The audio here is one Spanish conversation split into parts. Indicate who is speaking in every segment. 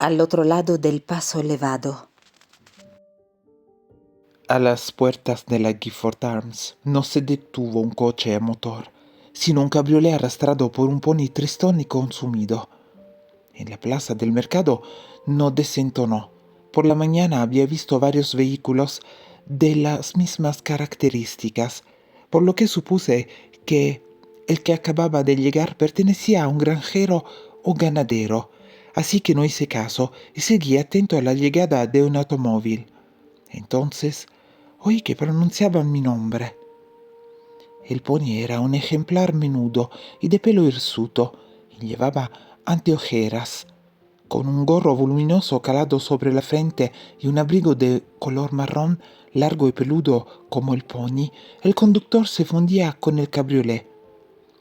Speaker 1: al otro lado del paso elevado.
Speaker 2: A las puertas de la Gifford Arms no se detuvo un coche a motor, sino un cabriolé arrastrado por un pony tristón y consumido. En la plaza del mercado no desentonó. Por la mañana había visto varios vehículos de las mismas características, por lo que supuse que el que acababa de llegar pertenecía a un granjero o ganadero, así que no hice caso y seguí atento a la llegada de un automóvil. Entonces oí que pronunciaban mi nombre. El pony era un ejemplar menudo y de pelo hirsuto, y llevaba anteojeras. Con un gorro voluminoso calado sobre la frente y un abrigo de color marrón, largo y peludo como el pony, el conductor se fundía con el cabriolé.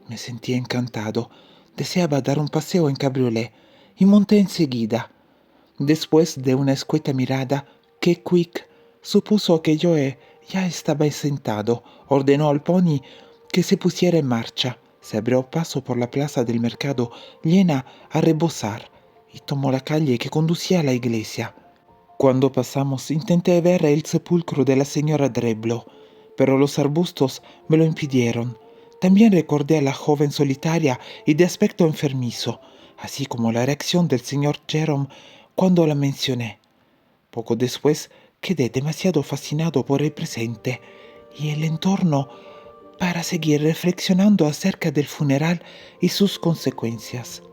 Speaker 2: Me sentí encantado. Deseaba dar un paseo en cabriolé y monté enseguida. Después de una escueta mirada, Keckwick supuso que yo ya estaba sentado, ordenó al pony que se pusiera en marcha, se abrió paso por la plaza del mercado llena a rebosar y tomó la calle que conducía a la iglesia. Cuando pasamos intenté ver el sepulcro de la señora Dreblow, pero los arbustos me lo impidieron. También recordé a la joven solitaria y de aspecto enfermizo, así como la reacción del señor Jerome cuando la mencioné. Poco después quedé demasiado fascinado por el presente y el entorno para seguir reflexionando acerca del funeral y sus consecuencias.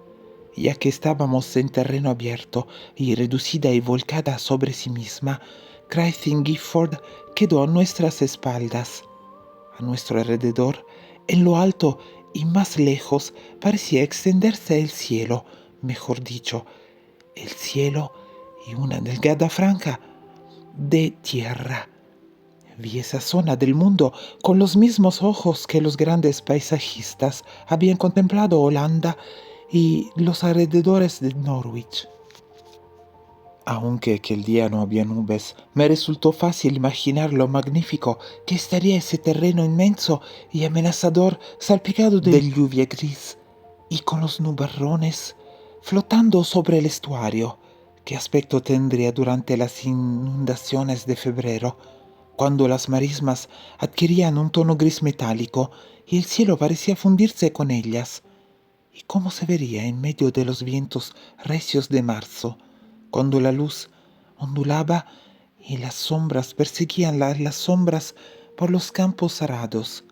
Speaker 2: Ya que estábamos en terreno abierto y reducida y volcada sobre sí misma, Craig Gifford quedó a nuestras espaldas. A nuestro alrededor, en lo alto y más lejos, parecía extenderse el cielo, mejor dicho, el cielo y una delgada franja de tierra. Vi esa zona del mundo con los mismos ojos que los grandes paisajistas habían contemplado Holanda y los alrededores de Norwich. Aunque aquel día no había nubes, me resultó fácil imaginar lo magnífico que estaría ese terreno inmenso y amenazador salpicado de lluvia gris y con los nubarrones flotando sobre el estuario. ¿Qué aspecto tendría durante las inundaciones de febrero, cuando las marismas adquirían un tono gris metálico y el cielo parecía fundirse con ellas? ¿Y cómo se vería en medio de los vientos recios de marzo, cuando la luz ondulaba y las sombras perseguían las sombras por los campos arados?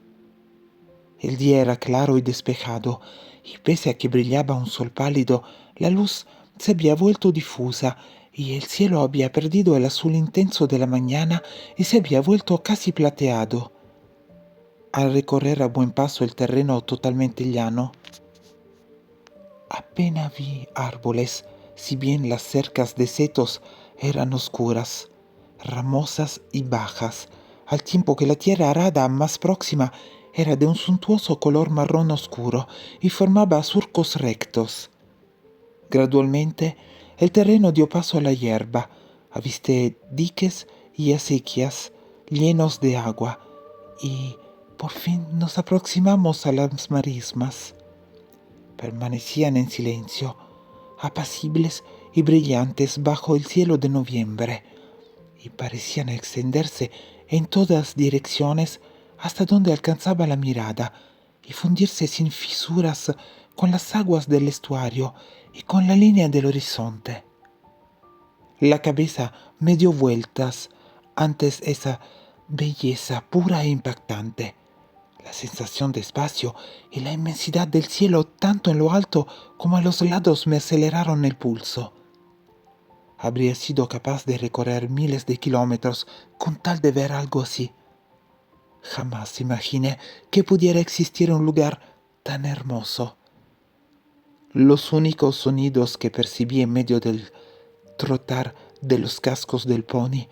Speaker 2: El día era claro y despejado, y pese a que brillaba un sol pálido, la luz se había vuelto difusa, y el cielo había perdido el azul intenso de la mañana y se había vuelto casi plateado. Al recorrer a buen paso el terreno totalmente llano, apenas vi árboles, si bien las cercas de setos eran oscuras, ramosas y bajas, al tiempo que la tierra arada más próxima era de un suntuoso color marrón oscuro y formaba surcos rectos. Gradualmente el terreno dio paso a la hierba, avisté diques y acequias llenos de agua, y por fin nos aproximamos a las marismas. Permanecían en silencio, apacibles y brillantes bajo el cielo de noviembre, y parecían extenderse en todas direcciones hasta donde alcanzaba la mirada y fundirse sin fisuras con las aguas del estuario y con la línea del horizonte. La cabeza me dio vueltas ante esa belleza pura e impactante. La sensación de espacio y la inmensidad del cielo tanto en lo alto como a los lados me aceleraron el pulso. Habría sido capaz de recorrer miles de kilómetros con tal de ver algo así. Jamás imaginé que pudiera existir un lugar tan hermoso. Los únicos sonidos que percibí en medio del trotar de los cascos del pony,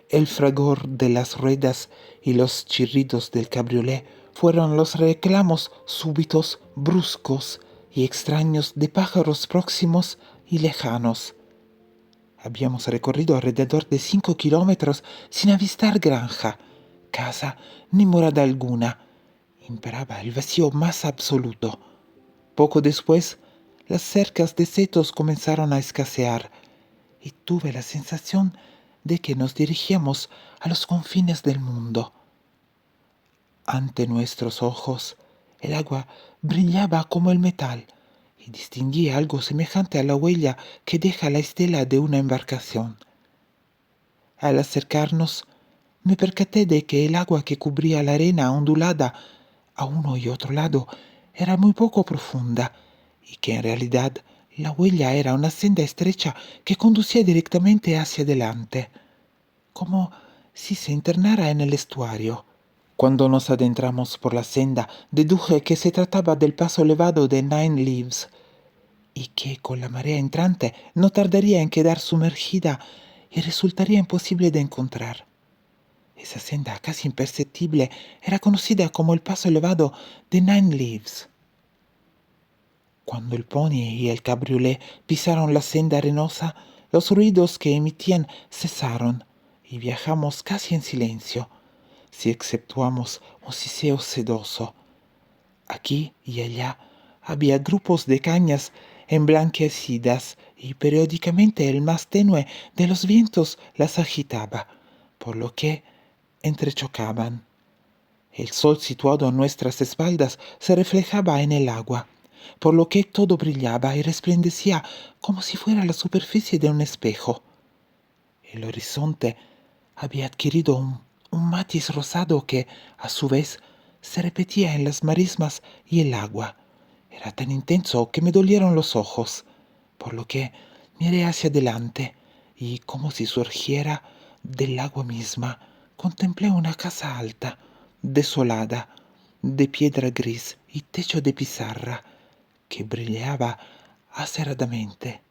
Speaker 2: el fragor de las ruedas y los chirridos del cabriolé fueron los reclamos súbitos, bruscos y extraños de pájaros próximos y lejanos. Habíamos recorrido alrededor de 5 kilómetros sin avistar granja, casa ni morada alguna. Imperaba el vacío más absoluto. Poco después, las cercas de setos comenzaron a escasear y tuve la sensación de que nos dirigíamos a los confines del mundo. Ante nuestros ojos, el agua brillaba como el metal y distinguí algo semejante a la huella que deja la estela de una embarcación. Al acercarnos, me percaté de que el agua que cubría la arena ondulada a uno y otro lado era muy poco profunda y que en realidad la huella era una senda estrecha que conducía directamente hacia adelante, como si se internara en el estuario. Cuando nos adentramos por la senda, deduje que se trataba del paso elevado de Nine Leaves y que con la marea entrante no tardaría en quedar sumergida y resultaría imposible de encontrar. Esa senda casi imperceptible era conocida como el paso elevado de Nine Leaves. Cuando el pony y el cabriolé pisaron la senda arenosa, los ruidos que emitían cesaron y viajamos casi en silencio, si exceptuamos un siseo sedoso. Aquí y allá había grupos de cañas emblanquecidas y periódicamente el más tenue de los vientos las agitaba, por lo que entrechocaban. El sol situado a nuestras espaldas se reflejaba en el agua, por lo que todo brillaba y resplandecía como si fuera la superficie de un espejo. El horizonte había adquirido un matiz rosado que, a su vez, se repetía en las marismas y el agua. Era tan intenso que me dolieron los ojos, por lo que miré hacia adelante y, como si surgiera del agua misma, contemplé una casa alta, desolada, de piedra gris y techo de pizarra, que brillaba aceradamente.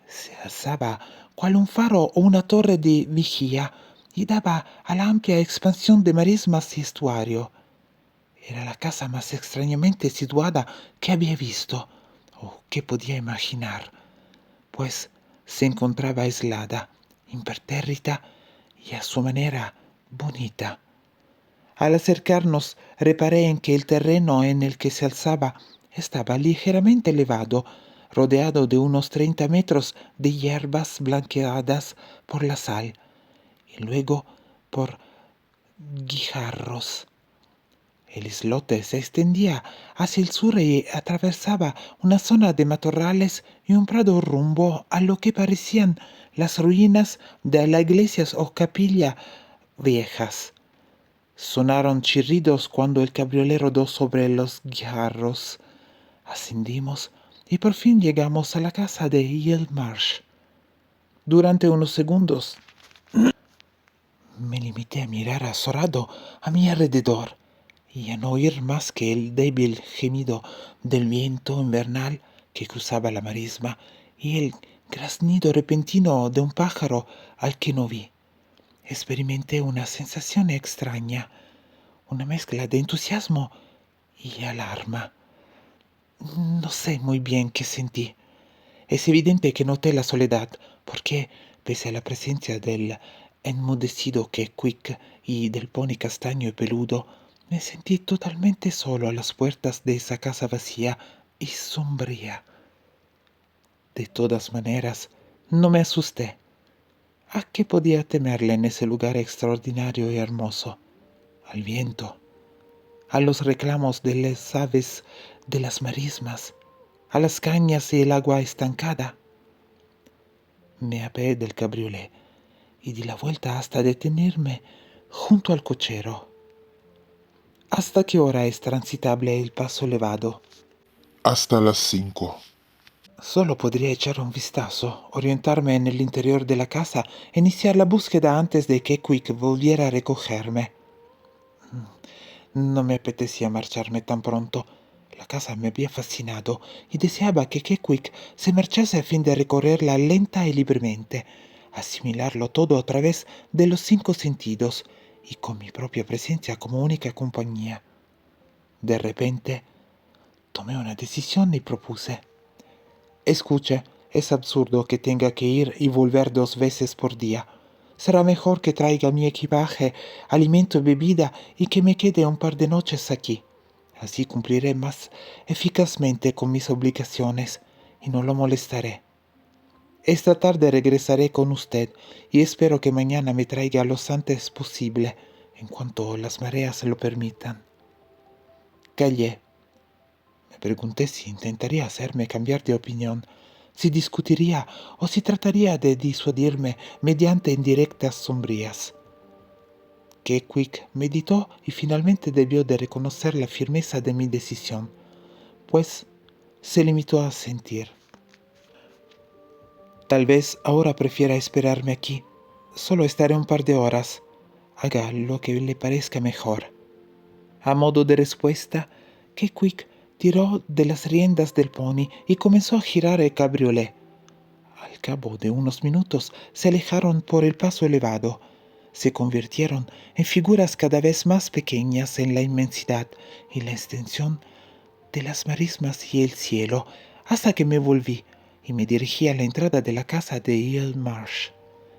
Speaker 2: Se alzaba cual un faro o una torre de vigía y daba a la amplia expansión de marismas y estuario. Era la casa más extrañamente situada que había visto, o que podía imaginar, pues se encontraba aislada, impertérrita y a su manera bonita. Al acercarnos, reparé en que el terreno en el que se alzaba estaba ligeramente elevado, rodeado de unos 30 metros de hierbas blanqueadas por la sal, y luego por guijarros. El islote se extendía hacia el sur y atravesaba una zona de matorrales y un prado rumbo a lo que parecían las ruinas de la iglesia o capilla viejas. Sonaron chirridos cuando el cabriolé rodó sobre los guijarros. Ascendimos y por fin llegamos a la casa de Yale Marsh. Durante unos segundos me limité a mirar azorado a mi alrededor y a no oír más que el débil gemido del viento invernal que cruzaba la marisma y el graznido repentino de un pájaro al que no vi. Experimenté una sensación extraña, una mezcla de entusiasmo y alarma. No sé muy bien qué sentí. Es evidente que noté la soledad, porque, pese a la presencia del enmudecido Keckwick y del pony castaño y peludo, me sentí totalmente solo a las puertas de esa casa vacía y sombría. De todas maneras, no me asusté. ¿A qué podía temerle en ese lugar extraordinario y hermoso? Al viento, a los reclamos de las aves de las marismas, a las cañas y el agua estancada. Me apeé del cabriolé y di la vuelta hasta detenerme junto al cochero. ¿Hasta qué hora es transitable el paso elevado?
Speaker 3: Hasta las 5.
Speaker 2: Solo podría echar un vistazo, orientarme en el interior de la casa e iniciar la búsqueda antes de que Quick volviera a recogerme. No me apetecía marcharme tan pronto. La casa me había fascinado y deseaba que Keckwick se marchase a fin de recorrerla lenta y libremente, asimilarlo todo a través de los 5 sentidos y con mi propia presencia como única compañía. De repente, tomé una decisión y propuse: escuche, es absurdo que tenga que ir y volver 2 veces por día. Será mejor que traiga mi equipaje, alimento y bebida y que me quede un par de noches aquí. Así cumpliré más eficazmente con mis obligaciones y no lo molestaré. Esta tarde regresaré con usted y espero que mañana me traiga lo antes posible, en cuanto las mareas lo permitan. Callé. Me pregunté si intentaría hacerme cambiar de opinión, si discutiría o si trataría de disuadirme mediante indirectas sombrías. Kequick meditó y finalmente debió de reconocer la firmeza de mi decisión, pues se limitó a sentir. Tal vez ahora prefiera esperarme aquí. Solo estaré un par de horas. Haga lo que le parezca mejor. A modo de respuesta, Kequick tiró de las riendas del pony y comenzó a girar el cabriolé. Al cabo de unos minutos se alejaron por el paso elevado. Se convirtieron en figuras cada vez más pequeñas en la inmensidad y la extensión de las marismas y el cielo, hasta que me volví y me dirigí a la entrada de la casa de Eel Marsh,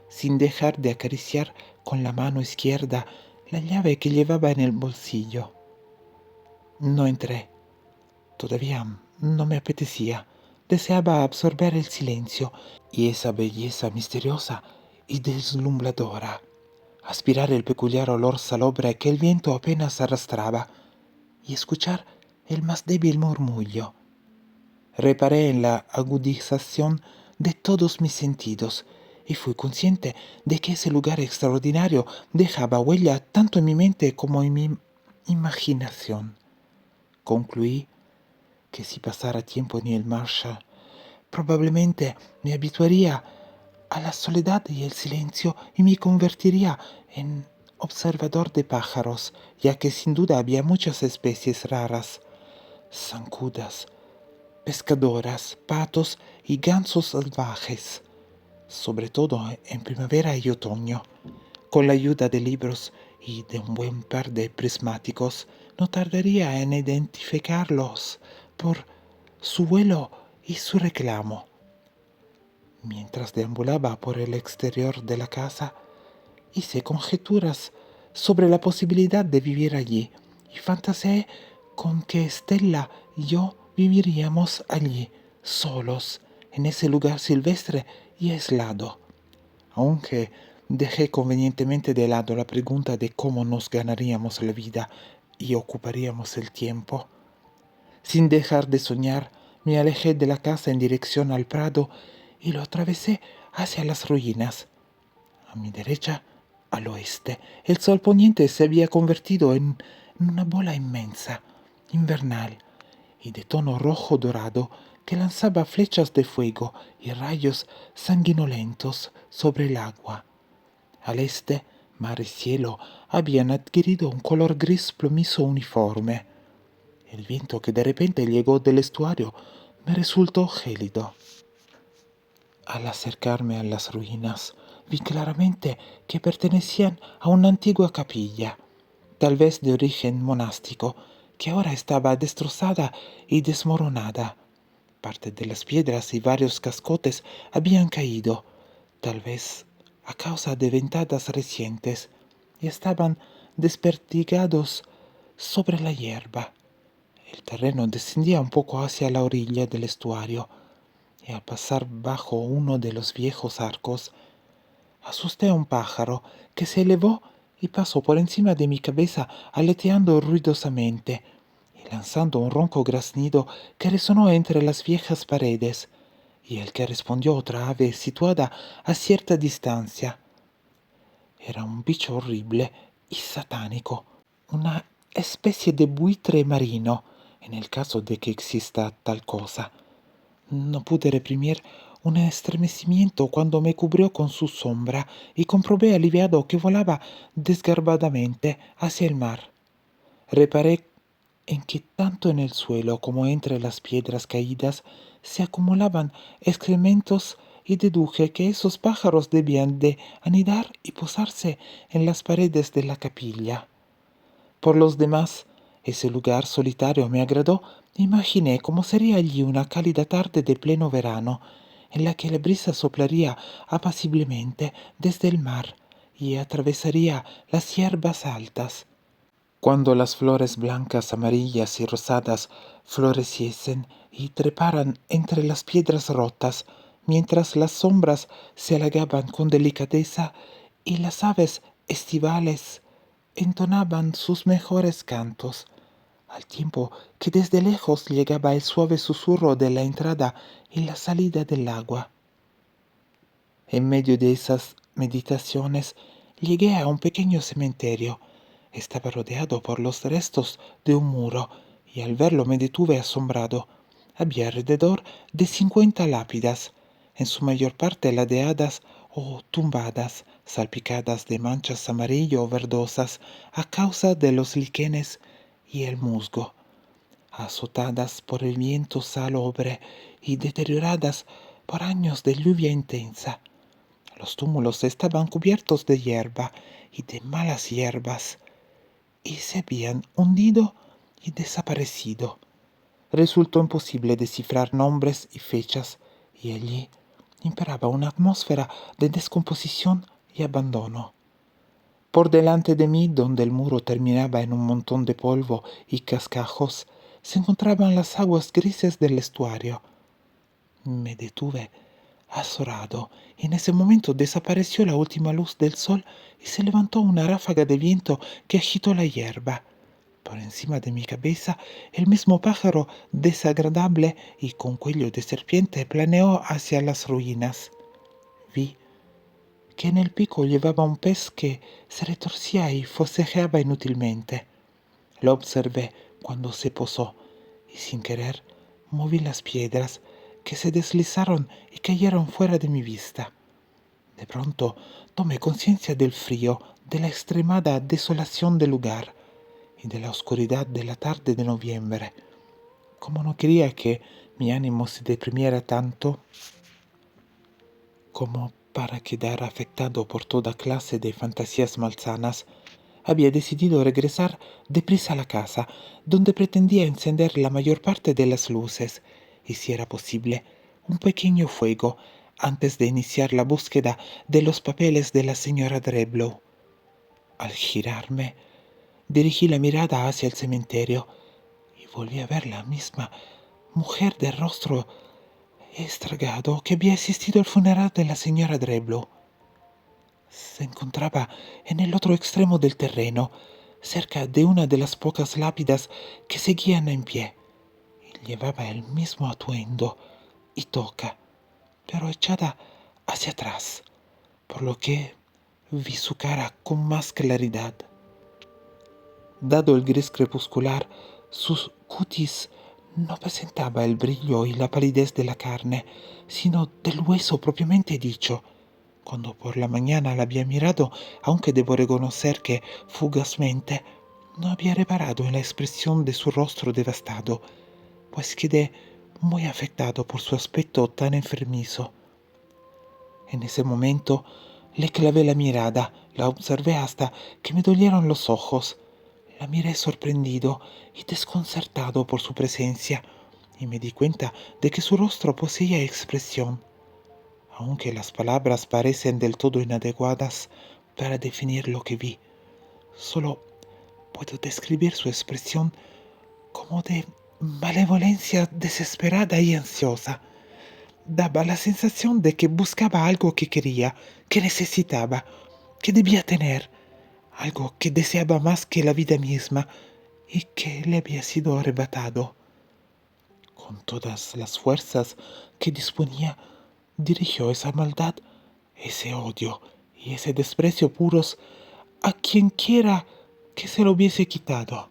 Speaker 2: sin dejar de acariciar con la mano izquierda la llave que llevaba en el bolsillo. No entré. Todavía no me apetecía. Deseaba absorber el silencio y esa belleza misteriosa y deslumbradora, aspirar el peculiar olor salobre que el viento apenas arrastraba y escuchar el más débil murmullo. Reparé en la agudización de todos mis sentidos y fui consciente de que ese lugar extraordinario dejaba huella tanto en mi mente como en mi imaginación. Concluí que si pasara tiempo en el Marsh, probablemente me habituaría a la soledad y el silencio y me convertiría en observador de pájaros, ya que sin duda había muchas especies raras, zancudas, pescadoras, patos y gansos salvajes, sobre todo en primavera y otoño. Con la ayuda de libros y de un buen par de prismáticos, no tardaría en identificarlos por su vuelo y su reclamo. Mientras deambulaba por el exterior de la casa, hice conjeturas sobre la posibilidad de vivir allí y fantaseé con que Stella y yo viviríamos allí, solos, en ese lugar silvestre y aislado. Aunque dejé convenientemente de lado la pregunta de cómo nos ganaríamos la vida y ocuparíamos el tiempo. Sin dejar de soñar, me alejé de la casa en dirección al prado y lo atravesé hacia las ruinas. A mi derecha, al oeste, el sol poniente se había convertido en una bola inmensa, invernal, y de tono rojo dorado, que lanzaba flechas de fuego y rayos sanguinolentos sobre el agua. Al este, mar y cielo habían adquirido un color gris plomizo uniforme. El viento que de repente llegó del estuario me resultó gélido. Al acercarme a las ruinas, vi claramente que pertenecían a una antigua capilla, tal vez de origen monástico, que ahora estaba destrozada y desmoronada. Parte de las piedras y varios cascotes habían caído, tal vez a causa de ventadas recientes, y estaban desperdigados sobre la hierba. El terreno descendía un poco hacia la orilla del estuario, y al pasar bajo uno de los viejos arcos, asusté a un pájaro que se elevó y pasó por encima de mi cabeza aleteando ruidosamente y lanzando un ronco graznido que resonó entre las viejas paredes, y el que respondió otra ave situada a cierta distancia. Era un bicho horrible y satánico, una especie de buitre marino, en el caso de que exista tal cosa. No pude reprimir un estremecimiento cuando me cubrió con su sombra y comprobé aliviado que volaba desgarbadamente hacia el mar. Reparé en que tanto en el suelo como entre las piedras caídas se acumulaban excrementos y deduje que esos pájaros debían de anidar y posarse en las paredes de la capilla. Por los demás, ese lugar solitario me agradó. Imaginé cómo sería allí una cálida tarde de pleno verano, en la que la brisa soplaría apaciblemente desde el mar y atravesaría las hierbas altas. Cuando las flores blancas, amarillas y rosadas floreciesen y treparan entre las piedras rotas, mientras las sombras se halagaban con delicadeza y las aves estivales entonaban sus mejores cantos, al tiempo que desde lejos llegaba el suave susurro de la entrada y la salida del agua. En medio de esas meditaciones llegué a un pequeño cementerio. Estaba rodeado por los restos de un muro y al verlo me detuve asombrado. Había alrededor de 50 lápidas, en su mayor parte ladeadas o tumbadas, salpicadas de manchas amarillo o verdosas a causa de los líquenes y el musgo, azotadas por el viento salobre y deterioradas por años de lluvia intensa. Los túmulos estaban cubiertos de hierba y de malas hierbas, y se habían hundido y desaparecido. Resultó imposible descifrar nombres y fechas, y allí imperaba una atmósfera de descomposición y abandono. Por delante de mí, donde el muro terminaba en un montón de polvo y cascajos, se encontraban las aguas grises del estuario. Me detuve azorado, y en ese momento desapareció la última luz del sol y se levantó una ráfaga de viento que agitó la hierba. Por encima de mi cabeza, el mismo pájaro desagradable y con cuello de serpiente planeó hacia las ruinas. Vi que en el pico llevaba un pez que se retorcía y forcejeaba inútilmente. Lo observé cuando se posó y sin querer moví las piedras que se deslizaron y cayeron fuera de mi vista. De pronto tomé conciencia del frío, de la extremada desolación del lugar y de la oscuridad de la tarde de noviembre. Como no quería que mi ánimo se deprimiera tanto como para quedar afectado por toda clase de fantasías malsanas, había decidido regresar deprisa a la casa, donde pretendía encender la mayor parte de las luces, y si era posible, un pequeño fuego, antes de iniciar la búsqueda de los papeles de la señora Dreblow. Al girarme, dirigí la mirada hacia el cementerio y volví a ver la misma mujer de rostro estragado que había asistido al funeral de la señora Dreblow. Se encontraba en el otro extremo del terreno, cerca de una de las pocas lápidas que seguían en pie, y llevaba el mismo atuendo y toca, pero echada hacia atrás, por lo que vi su cara con más claridad. Dado el gris crepuscular, su cutis no presentaba el brillo y la palidez de la carne, sino del hueso propiamente dicho. Cuando por la mañana la había mirado, aunque debo reconocer que fugazmente, no había reparado en la expresión de su rostro devastado, pues quedé muy afectado por su aspecto tan enfermizo. En ese momento le clavé la mirada, la observé hasta que me dolieron los ojos. La miré sorprendido y desconcertado por su presencia, y me di cuenta de que su rostro poseía expresión. Aunque las palabras parecen del todo inadecuadas para definir lo que vi, solo puedo describir su expresión como de malevolencia desesperada y ansiosa. Daba la sensación de que buscaba algo que quería, que necesitaba, que debía tener, algo que deseaba más que la vida misma y que le había sido arrebatado. Con todas las fuerzas que disponía, dirigió esa maldad, ese odio y ese desprecio puros a quien quiera que se lo hubiese quitado.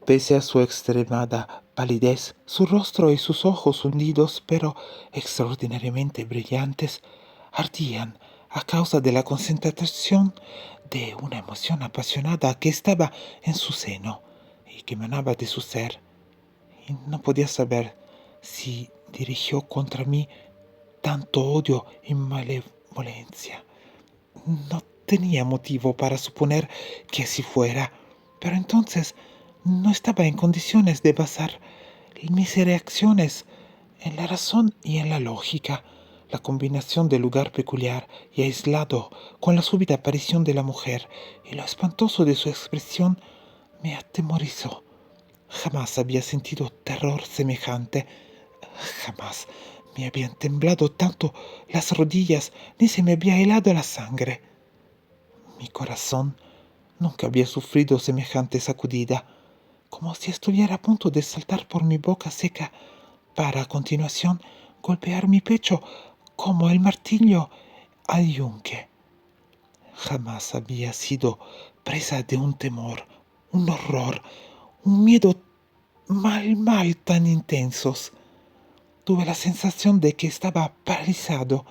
Speaker 2: Pese a su extremada palidez, su rostro y sus ojos hundidos, pero extraordinariamente brillantes, ardían a causa de la concentración de una emoción apasionada que estaba en su seno y que emanaba de su ser. Y no podía saber si dirigió contra mí tanto odio y malevolencia. No tenía motivo para suponer que así fuera, pero entonces no estaba en condiciones de basar mis reacciones en la razón y en la lógica. La combinación del lugar peculiar y aislado con la súbita aparición de la mujer y lo espantoso de su expresión me atemorizó. Jamás había sentido terror semejante. Jamás Me habían temblado tanto las rodillas, ni se me había helado la sangre. Mi corazón nunca había sufrido semejante sacudida, como si estuviera a punto de saltar por mi boca seca, para a continuación golpear mi pecho como el martillo al yunque. Jamás había sido presa de un temor, un horror, un miedo mal tan intensos. Tuve la sensación de que estaba paralizado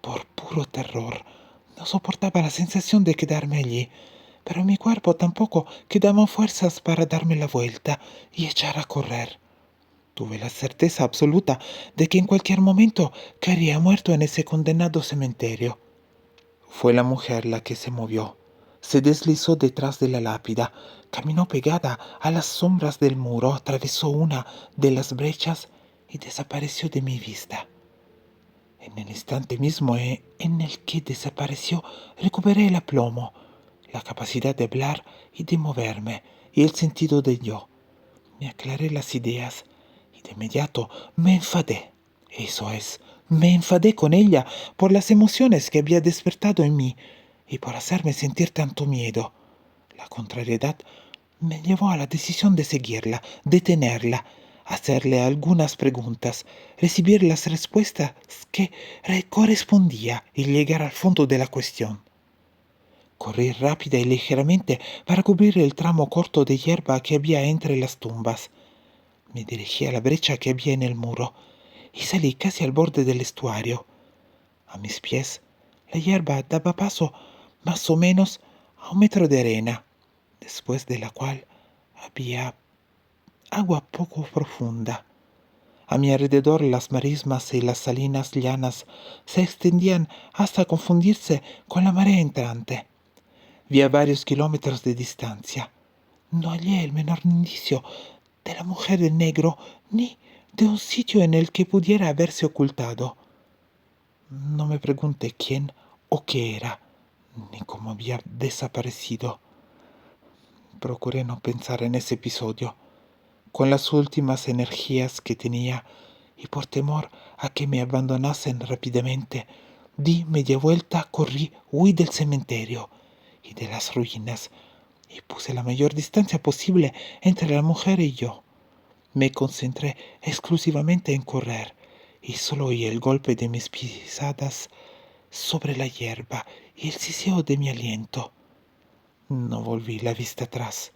Speaker 2: por puro terror. No soportaba la sensación de quedarme allí, pero mi cuerpo tampoco quedaba fuerzas para darme la vuelta y echar a correr. Tuve la certeza absoluta de que en cualquier momento caería muerto en ese condenado cementerio. Fue la mujer la que se movió. Se deslizó detrás de la lápida, caminó pegada a las sombras del muro, atravesó una de las brechas y desapareció de mi vista. En el instante mismo en el que desapareció, recuperé el aplomo, la capacidad de hablar y de moverme, y el sentido de yo. Me aclaré las ideas y de inmediato me enfadé. Eso es, me enfadé con ella por las emociones que había despertado en mí y por hacerme sentir tanto miedo. La contrariedad me llevó a la decisión de seguirla, detenerla, hacerle algunas preguntas, recibir las respuestas que correspondía y llegar al fondo de la cuestión. Corrí rápida y ligeramente para cubrir el tramo corto de hierba que había entre las tumbas. Me dirigí a la brecha que había en el muro y salí casi al borde del estuario. A mis pies, la hierba daba paso más o menos a 1 metro de arena, después de la cual había agua poco profunda. A mi alrededor las marismas y las salinas llanas se extendían hasta confundirse con la marea entrante. Vi a varios kilómetros de distancia. No hallé el menor indicio de la mujer de negro ni de un sitio en el que pudiera haberse ocultado. No me pregunté quién o qué era, ni cómo había desaparecido. Procuré no pensar en ese episodio. Con las últimas energías que tenía, y por temor a que me abandonasen rápidamente, di media vuelta, corrí, huí del cementerio y de las ruinas, y puse la mayor distancia posible entre la mujer y yo. Me concentré exclusivamente en correr, y solo oí el golpe de mis pisadas sobre la hierba y el siseo de mi aliento. No volví la vista atrás.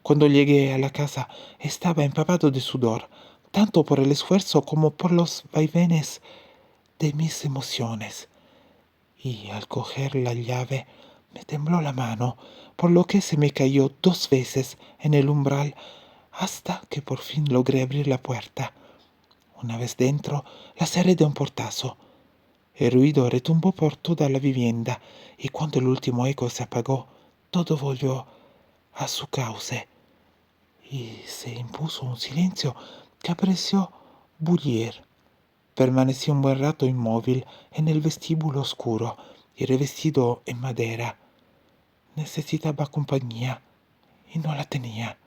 Speaker 2: Cuando llegué a la casa estaba empapado de sudor, tanto por el esfuerzo como por los vaivenes de mis emociones. Y al coger la llave me tembló la mano, por lo que se me cayó 2 veces en el umbral hasta que por fin logré abrir la puerta. Una vez dentro, la cerré de un portazo. El ruido retumbó por toda la vivienda y cuando el último eco se apagó, todo volvió a su cauce y se impuso un silencio que pareció bullir. Permanecí un buen rato inmóvil en el vestíbulo oscuro y revestido en madera. Necesitaba compañía y no la tenía.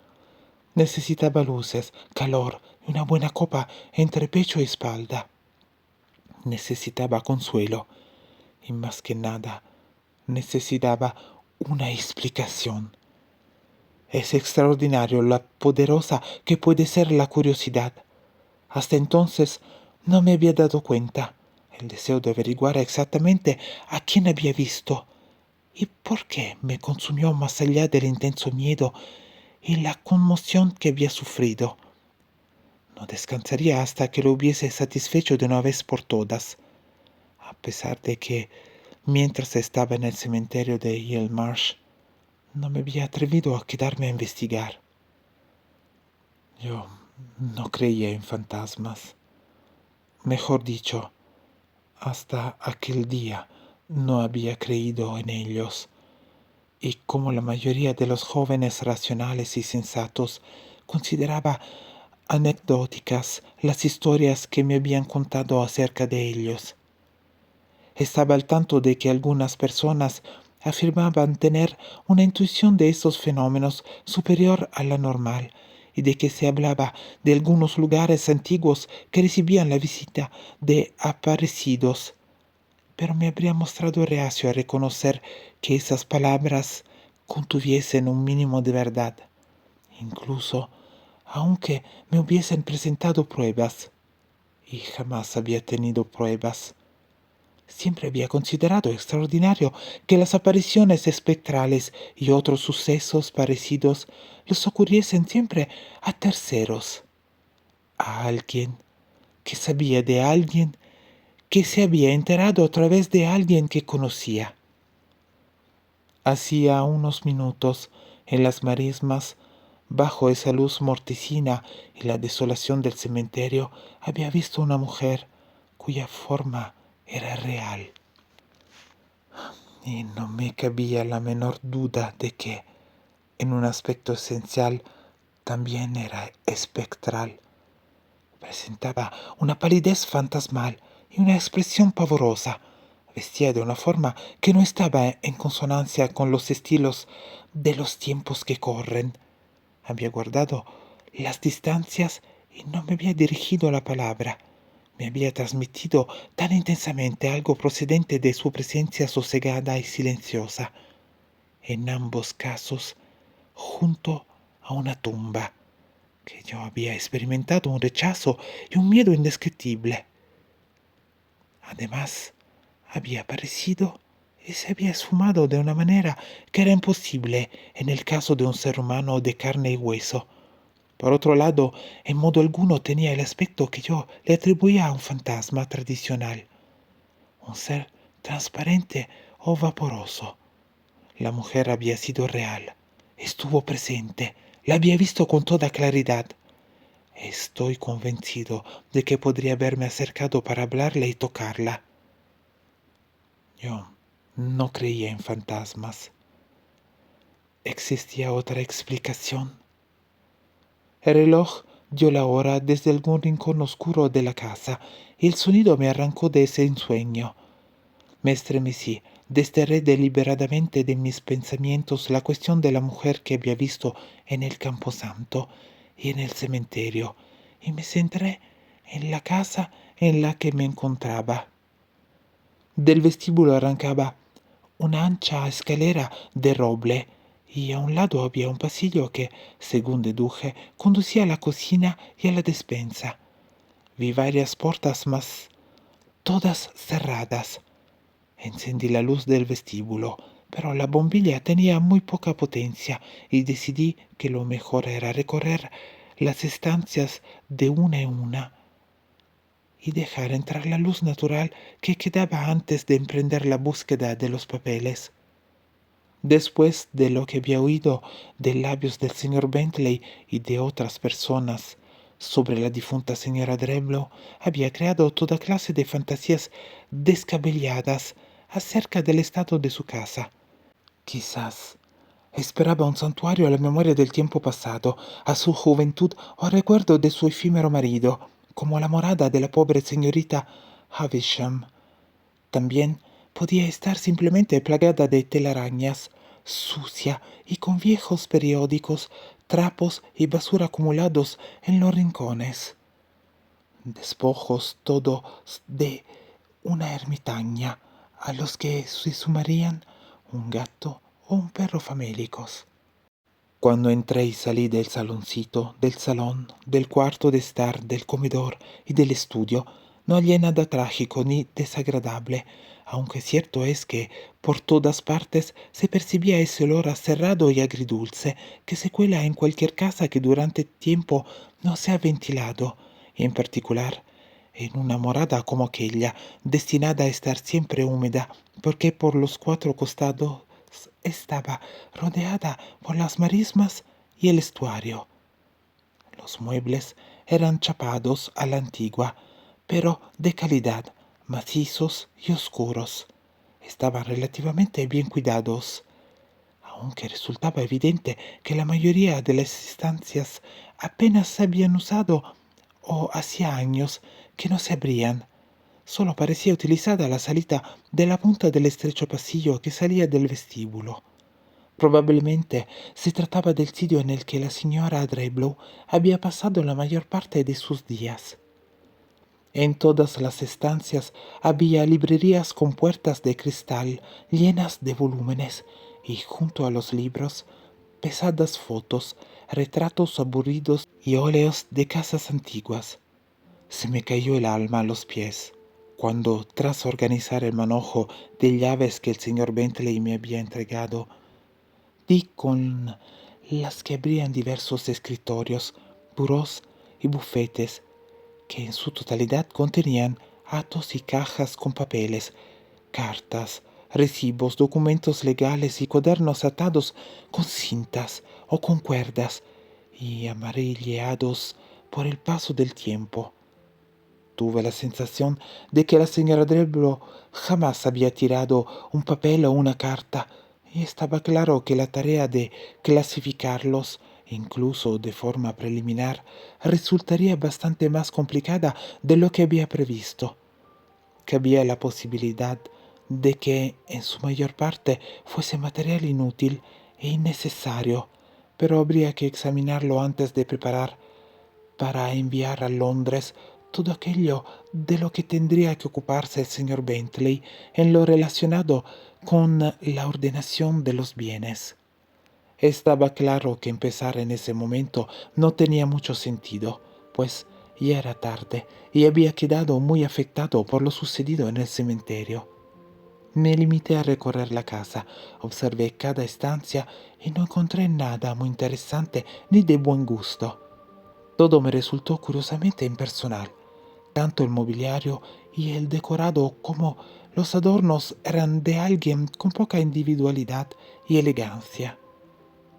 Speaker 2: Necesitaba luces, calor y una buena copa entre pecho y espalda. Necesitaba consuelo y más que nada necesitaba una explicación. Es extraordinario lo poderosa que puede ser la curiosidad. Hasta entonces no me había dado cuenta. El deseo de averiguar exactamente a quién había visto y por qué me consumió más allá del intenso miedo y la conmoción que había sufrido. No descansaría hasta que lo hubiese satisfecho de una vez por todas, a pesar de que, mientras estaba en el cementerio de Hill Marsh, no me había atrevido a quedarme a investigar. Yo no creía en fantasmas. Mejor dicho, hasta aquel día no había creído en ellos. Y como la mayoría de los jóvenes racionales y sensatos, consideraba anecdóticas las historias que me habían contado acerca de ellos. Estaba al tanto de que algunas personas afirmaban tener una intuición de estos fenómenos superior a la normal y de que se hablaba de algunos lugares antiguos que recibían la visita de aparecidos. Pero me habría mostrado reacio a reconocer que esas palabras contuviesen un mínimo de verdad, incluso aunque me hubiesen presentado pruebas. Y jamás había tenido pruebas. Siempre había considerado extraordinario que las apariciones espectrales y otros sucesos parecidos les ocurriesen siempre a terceros, a alguien que sabía de alguien que se había enterado a través de alguien que conocía. Hacía unos minutos, en las marismas, bajo esa luz mortecina y la desolación del cementerio, había visto una mujer cuya forma era real. Y no me cabía la menor duda de que, en un aspecto esencial, también era espectral. Presentaba una palidez fantasmal y una expresión pavorosa. Vestía de una forma que no estaba en consonancia con los estilos de los tiempos que corren. Había guardado las distancias y no me había dirigido la palabra. Me había transmitido tan intensamente algo procedente de su presencia sosegada y silenciosa. En ambos casos, junto a una tumba, que yo había experimentado un rechazo y un miedo indescriptible. Además, había aparecido y se había esfumado de una manera que era imposible en el caso de un ser humano de carne y hueso. Por otro lado, en modo alguno tenía el aspecto que yo le atribuía a un fantasma tradicional, un ser transparente o vaporoso. La mujer había sido real, estuvo presente, la había visto con toda claridad. Estoy convencido de que podría haberme acercado para hablarle y tocarla. Yo no creía en fantasmas. ¿Existía otra explicación? El reloj dio la hora desde algún rincón oscuro de la casa y el sonido me arrancó de ese ensueño. Me estremecí, desterré deliberadamente de mis pensamientos la cuestión de la mujer que había visto en el camposanto y en el cementerio, y me centré en la casa en la que me encontraba. Del vestíbulo arrancaba una ancha escalera de roble, y a un lado había un pasillo que, según deduje, conducía a la cocina y a la despensa. Vi varias puertas, mas todas cerradas. Encendí la luz del vestíbulo, pero la bombilla tenía muy poca potencia y decidí que lo mejor era recorrer las estancias de una en una y dejar entrar la luz natural que quedaba antes de emprender la búsqueda de los papeles. Después de lo que había oído de labios del señor Bentley y de otras personas sobre la difunta señora Dremlow, había creado toda clase de fantasías descabelladas acerca del estado de su casa. Quizás esperaba un santuario a la memoria del tiempo pasado, a su juventud o al recuerdo de su efímero marido, como la morada de la pobre señorita Havisham. También podía estar simplemente plagada de telarañas, sucia y con viejos periódicos, trapos y basura acumulados en los rincones. Despojos todos de una ermitaña a los que se sumarían un gato o un perro famélicos. Cuando entré y salí del saloncito, del salón, del cuarto de estar, del comedor y del estudio, no hallé nada trágico ni desagradable, aunque cierto es que por todas partes se percibía ese olor a cerrado y agridulce que se cuela en cualquier casa que durante tiempo no se ha ventilado, y en particular en una morada como aquella, destinada a estar siempre húmeda, porque por los cuatro costados estaba rodeada por las marismas y el estuario. Los muebles eran chapados a la antigua, pero de calidad, macizos y oscuros. Estaban relativamente bien cuidados, aunque resultaba evidente que la mayoría de las estancias apenas se habían usado o hacía años que no se abrían. Solo parecía utilizada la salita de la punta del estrecho pasillo que salía del vestíbulo. Probablemente se trataba del sitio en el que la señora Driblow había pasado la mayor parte de sus días. En todas las estancias había librerías con puertas de cristal llenas de volúmenes y junto a los libros pesadas fotos, retratos aburridos y óleos de casas antiguas. Se me cayó el alma a los pies cuando, tras organizar el manojo de llaves que el señor Bentley me había entregado, di con las que abrían diversos escritorios, burós y bufetes que en su totalidad contenían atos y cajas con papeles, cartas, recibos, documentos legales y cuadernos atados con cintas o con cuerdas y amarilleados por el paso del tiempo. Tuve la sensación de que la señora Driblow jamás había tirado un papel o una carta, y estaba claro que la tarea de clasificarlos, incluso de forma preliminar, resultaría bastante más complicada de lo que había previsto. Cabía la posibilidad de que en su mayor parte fuese material inútil e innecesario, pero habría que examinarlo antes de preparar para enviar a Londres todo aquello de lo que tendría que ocuparse el señor Bentley en lo relacionado con la ordenación de los bienes. Estaba claro que empezar en ese momento no tenía mucho sentido, pues ya era tarde y había quedado muy afectado por lo sucedido en el cementerio. Me limité a recorrer la casa, observé cada estancia y no encontré nada muy interesante ni de buen gusto. Todo me resultó curiosamente impersonal. Tanto el mobiliario y el decorado como los adornos eran de alguien con poca individualidad y elegancia,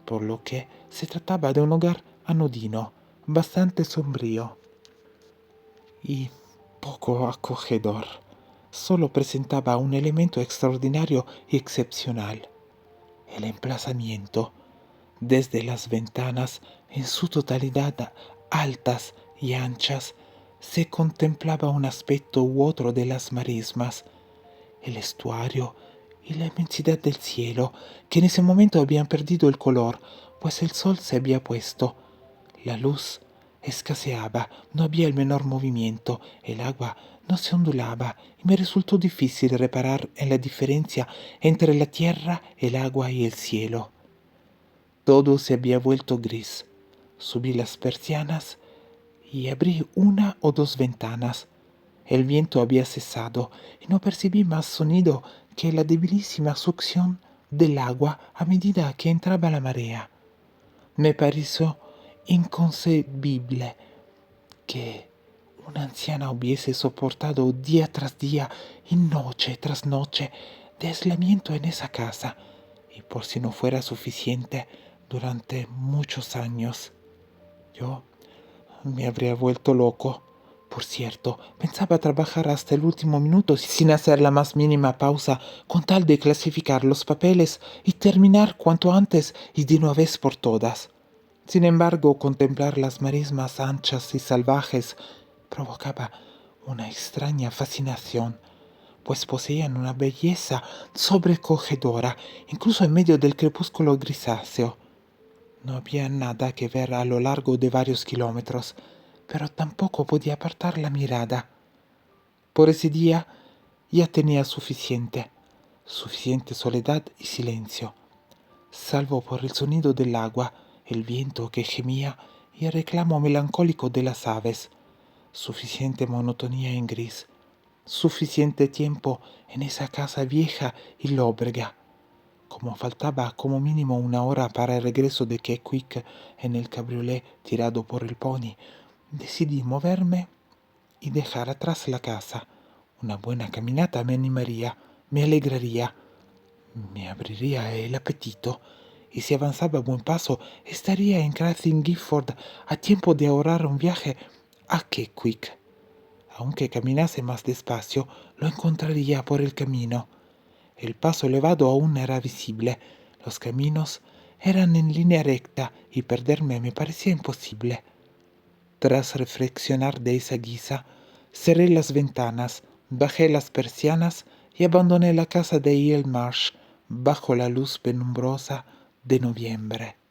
Speaker 2: por lo que se trataba de un hogar anodino, bastante sombrío y poco acogedor. Solo presentaba un elemento extraordinario y excepcional: el emplazamiento. Desde las ventanas, en su totalidad altas y anchas, se contemplaba un aspecto u otro de las marismas, el estuario y la inmensidad del cielo, que en ese momento habían perdido el color, pues el sol se había puesto. La luz escaseaba, no había el menor movimiento, el agua no se ondulaba, y me resultó difícil reparar en la diferencia entre la tierra, el agua y el cielo. Todo se había vuelto gris. Subí las persianas y abrí una o dos ventanas. El viento había cesado y no percibí más sonido que la debilísima succión del agua a medida que entraba la marea. Me pareció inconcebible que una anciana hubiese soportado día tras día y noche tras noche de aislamiento en esa casa, y por si no fuera suficiente, durante muchos años. Yo me habría vuelto loco. Por cierto, pensaba trabajar hasta el último minuto sin hacer la más mínima pausa, con tal de clasificar los papeles y terminar cuanto antes y de una vez por todas. Sin embargo, contemplar las marismas anchas y salvajes provocaba una extraña fascinación, pues poseían una belleza sobrecogedora, incluso en medio del crepúsculo grisáceo. No había nada que ver a lo largo de varios kilómetros, pero tampoco podía apartar la mirada. Por ese día ya tenía suficiente soledad y silencio, salvo por el sonido del agua, el viento que gemía y el reclamo melancólico de las aves, suficiente monotonía en gris, suficiente tiempo en esa casa vieja y lóbrega. Como faltaba como mínimo una hora para el regreso de Keckwick en el cabriolé tirado por el pony, decidí moverme y dejar atrás la casa. Una buena caminata me animaría, me alegraría, me abriría el apetito, y si avanzaba a buen paso, estaría en Crathing Gifford a tiempo de ahorrar un viaje a Keckwick. Aunque caminase más despacio, lo encontraría por el camino. El paso elevado aún era visible. Los caminos eran en línea recta y perderme me parecía imposible. Tras reflexionar de esa guisa, cerré las ventanas, bajé las persianas y abandoné la casa de Yale Marsh bajo la luz penumbrosa de noviembre.